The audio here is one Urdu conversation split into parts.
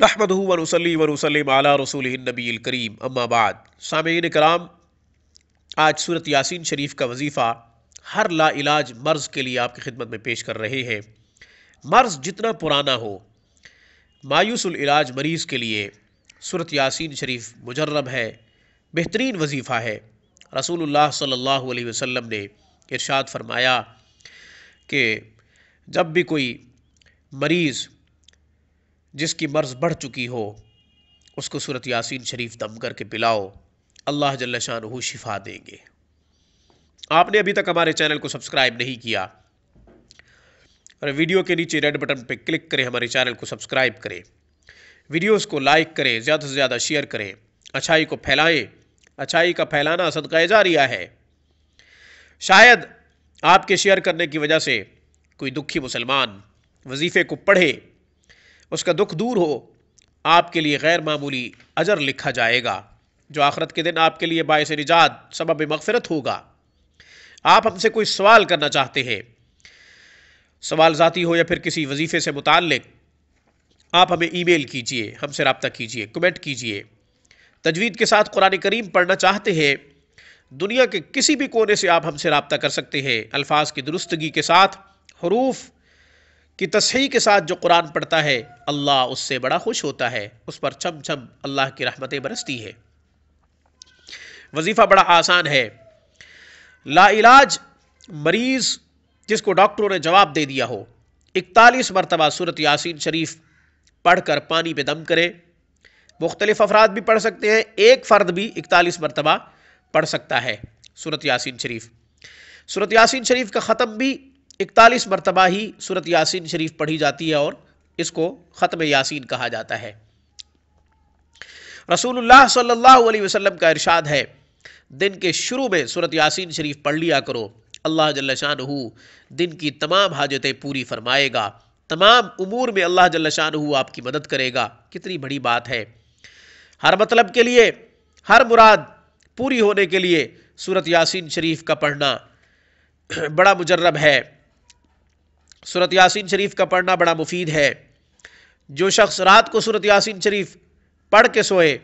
نحمدہ ونصلی ونسلم علی رسولہ النبی الکریم اما بعد۔ سامعین کرام، آج سورۃ یاسین شریف کا وظیفہ ہر لا علاج مرض کے لیے آپ کی خدمت میں پیش کر رہے ہیں۔ مرض جتنا پرانا ہو، مایوس العلاج مریض کے لیے سورۃ یاسین شریف مجرب ہے، بہترین وظیفہ ہے۔ رسول اللہ صلی اللہ علیہ وسلم نے ارشاد فرمایا کہ جب بھی کوئی مریض جس کی مرض بڑھ چکی ہو، اس کو سورۃ یاسین شریف دم کر کے پلاؤ، اللہ جل شانہ شفا دیں گے۔ آپ نے ابھی تک ہمارے چینل کو سبسکرائب نہیں کیا اور ویڈیو کے نیچے ریڈ بٹن پہ کلک کریں، ہمارے چینل کو سبسکرائب کریں، ویڈیوز کو لائک کریں، زیادہ سے زیادہ شیئر کریں، اچھائی کو پھیلائیں۔ اچھائی کا پھیلانا صدقہ جاریہ ہے۔ شاید آپ کے شیئر کرنے کی وجہ سے کوئی دکھی مسلمان وظیفے کو پڑھے، اس کا دکھ دور ہو، آپ کے لیے غیر معمولی اجر لکھا جائے گا، جو آخرت کے دن آپ کے لیے باعث نجات، سبب مغفرت ہوگا۔ آپ ہم سے کوئی سوال کرنا چاہتے ہیں، سوال ذاتی ہو یا پھر کسی وظیفے سے متعلق، آپ ہمیں ای میل کیجئے، ہم سے رابطہ کیجئے، کمنٹ کیجئے۔ تجوید کے ساتھ قرآن کریم پڑھنا چاہتے ہیں، دنیا کے کسی بھی کونے سے آپ ہم سے رابطہ کر سکتے ہیں۔ الفاظ کی درستگی کے ساتھ، حروف کی تصحیح کے ساتھ جو قرآن پڑھتا ہے، اللہ اس سے بڑا خوش ہوتا ہے، اس پر چھم چھم اللہ کی رحمتیں برستی ہے۔ وظیفہ بڑا آسان ہے۔ لا علاج مریض جس کو ڈاکٹروں نے جواب دے دیا ہو، 41 مرتبہ سورۃ یاسین شریف پڑھ کر پانی پہ دم کرے۔ مختلف افراد بھی پڑھ سکتے ہیں، ایک فرد بھی 41 مرتبہ پڑھ سکتا ہے سورۃ یاسین شریف۔ سورۃ یاسین شریف کا ختم بھی 41 مرتبہ ہی سورۃ یاسین شریف پڑھی جاتی ہے اور اس کو ختم یاسین کہا جاتا ہے۔ رسول اللہ صلی اللہ علیہ وسلم کا ارشاد ہے، دن کے شروع میں سورۃ یاسین شریف پڑھ لیا کرو، اللہ جل شانہ دن کی تمام حاجتیں پوری فرمائے گا، تمام امور میں اللہ جل شانہ آپ کی مدد کرے گا۔ کتنی بڑی بات ہے۔ ہر مطلب کے لیے، ہر مراد پوری ہونے کے لیے سورۃ یاسین شریف کا پڑھنا بڑا مجرب ہے۔ سورۃ یاسین شریف کا پڑھنا بڑا مفید ہے۔ جو شخص رات کو سورۃ یاسین شریف پڑھ کے سوئے،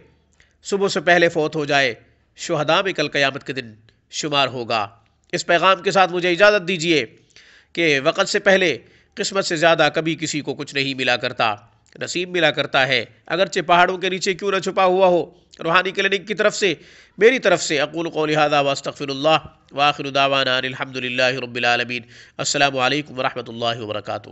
صبح سے پہلے فوت ہو جائے، شہداء میں کل قیامت کے دن شمار ہوگا۔ اس پیغام کے ساتھ مجھے اجازت دیجیے کہ وقت سے پہلے قسمت سے زیادہ کبھی کسی کو کچھ نہیں ملا کرتا، نصیب ملا کرتا ہے، اگرچہ پہاڑوں کے نیچے کیوں نہ چھپا ہوا ہو۔ روحانی کلینک کی طرف سے، میری طرف سے اقول قولی ھذا واستغفر اللہ وآخر دعوانا ان الحمد للہ رب العالمین۔ السلام علیکم ورحمۃ اللہ وبرکاتہ۔